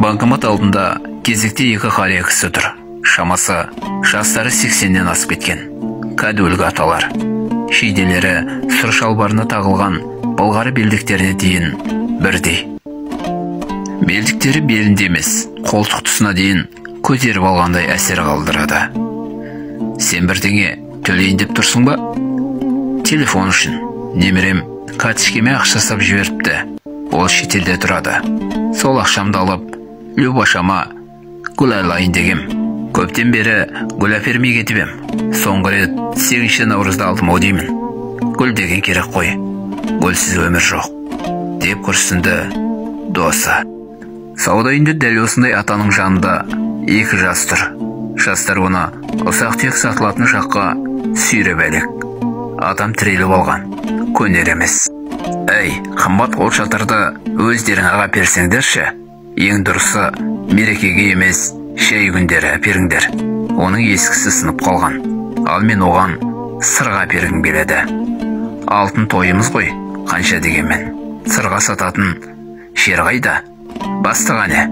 Банкомат алдында кезекте екі қария кісі тұр. Шамасы жастары 80-нен асып кеткен. Кәдуілгі аталар. Шейделері сұр шалбарына тағылған былғары белдіктеріне дейін бірдей. Белдіктері белінде емес, қолтық тұсына дейін көтеріп алғандай әсер қалдырады. Сен бірдеңе төлейін деп тұрсың ба? Телефон үшін. Немерем карточкеме ақша сап жіберіпті. Ол шетелде тұрады. Сол ақшамды алып, Любашама гүл алайын дегем. Көптен бері гүл әпермей кетіп ем. Соңғы рет 8 наурызда алдым ау деймін. Гүл деген керек қой. Гүлсіз өмір жоқ. Деп күрсінді досы. Сауда үйінде дәл осындай атаның жанында екі жас тұр. Жастар оны ұсақ-түйек сатылатын жаққа сүйреп әлек. Атам тіреліп алған. Көнер емес. Әй, қымбат қол шатырды өздерің аға персеңдерші. Ең дұрысы мерекеге емес, шай күндері әперіңдер. Оның ескісі сынып қалған. Ал мен оған сырға әпергім келеді. Алтын тойымыз ғой, қанша дегенмен. Сырға сататын жер қайда? Бастығы не?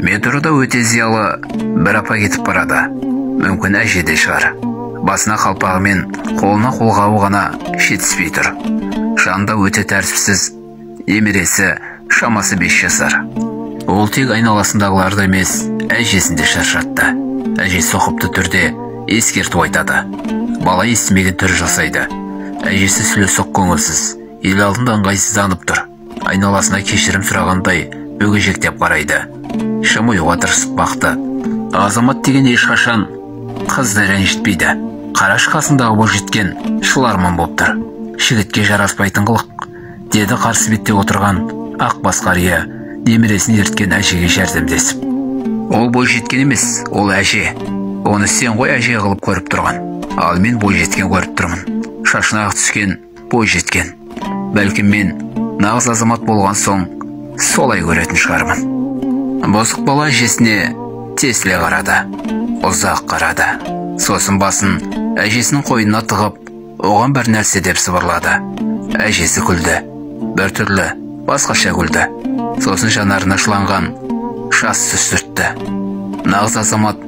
Метрода өте зиялы бір апа кетіп барады. Мүмкін әжеде шығар. Басына қалпағы мен қолына қолғауы ғана жетіспей тұр. Жанында өте тәртіпсіз, немересі шамасы 5 жасар. Ол тек айналасындағыларды емес, әжесін де шаршатты. Әже соқыпты түрде ескерту айтады. Бала естімеген түр жасайды. Әжесі сүлесоқ көңілсіз, ел алдында ыңғайсызданып тұр. Айналасына кешірім сұрағандай өгежектеп қарайды. Шымыюға тырысып бақты. Азамат деген ешқашан қызды ренжітпейді. Қараш қасындағы бойжеткен шыларман боп тұр. Жігітке жараспайтын қылық, деді қарсы бетте отырған ақ бас қария немересін ерткен әжеге жәрдемдесіп. Ол бойжеткен емес, ол әже. Оны сен ғой әже қылып көріп тұрған. Ал мен бойжеткен көріп тұрмын. Шашына ақ түскен бойжеткен. Бәлкім мен нағыз азамат болған соң солай көретін шығармын. Босық бала әжесіне тесіле қарады. Ұзақ қарады. Сосын басын әжесінің қойнына тығып, оған бір нәрсе деп сыбырлады. Әжесі күлді. Бір түрлі басқаша күлді. Сосын жанарына шыланған жас сүртті. Нағыз азамат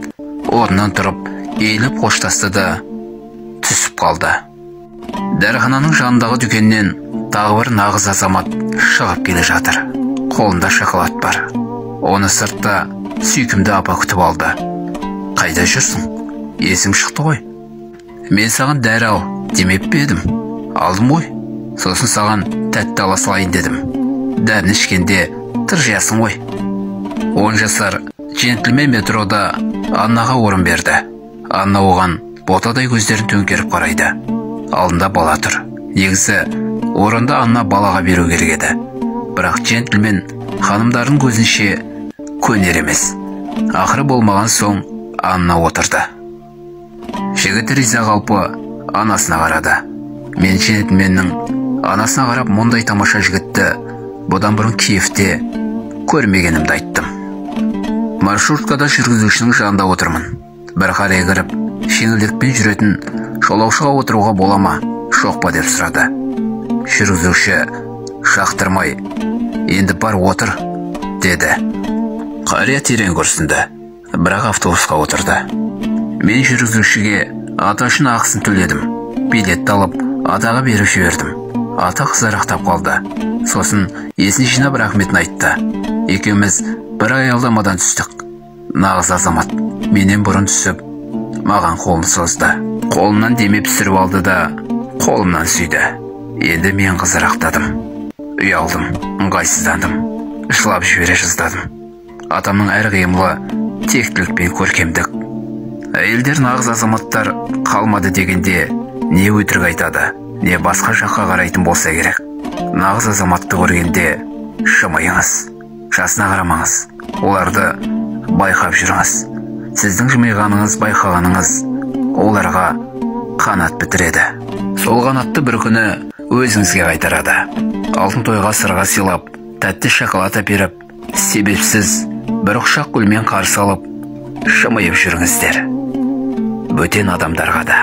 орнынан тұрып, ейліп қоштасты да түсіп қалды. Дәріхананың жанындағы дүкеннен тағы бір нағыз азамат шығып келе жатыр. Қолында шоколад бар. Оны сыртта сүйкімді апа күтіп алды. Қайда жүрсің? Есің шықты ғой. Мен саған дәрі ал демеп пе едім? Алдым ғой. Сосын саған тәтті ала салайын дедім. Дәріні ішкенде тыржиясың ғой. 10 жасар джентльмен метрода Аннаға орын берді. Анна оған ботадай көздерін төңкеріп қарайды. Алдында бала тұр. Негізі орында Анна балаға беру керек еді. Бірақ джентльмен ханымдардың көзінше көнер емес. Ақыры болмаған соң Анна отырды. Жігіт риза қалпы анасына қарады. Мен джентльменнің анасына қарап мұндай тамаша жігітті бұдан бұрын Киевте көрмегенімді айттым. Маршруткада жүргізушінің жанында отырмын. Бір қария кіріп, жеңілдікпен жүретін жолаушыға отыруға бола ма, жоқ па деп сұрады. Жүргізуші шақтырмай, енді бар отыр, деді. Қария терең күрсінді, бірақ автобусқа отырды. Мен жүргізушіге ата үшін ақысын төледім. Билетті алып, атаға беріп жібердім. Ата қызарақтап қалды. Сосын есін жинап рахметін айтты. Екеуміз бір аялдамадан түстік. Нағыз азамат менен бұрын түсіп, маған қолын созды. Қолымнан демеп түсіріп алды да қолымнан сүйді. Енді мен қызарақтадым. Ұялдым, ыңғайсыздандым. Жылап жібере жаздадым. Атамның әр қимылы тектілік пен көркемдік. Әйелдер нағыз азаматтар қалмады дегенде не өтірік айтады, не басқа жаққа қарайтын болса керек. Нағыз азаматты көргенде жымиыңыз, жасына қарамаңыз, оларды байқап жүріңіз. Сіздің жымиғаныңыз, байқағаныңыз оларға қанат бітіреді. Сол қанатты бір күні өзіңізге қайтарады. Алтын тойға сырға сыйлап, тәтті шоколад әперіп, себепсіз бір құшақ гүлмен қарсы алып, жымиып жүріңіздер. Бөтен адамдарға да.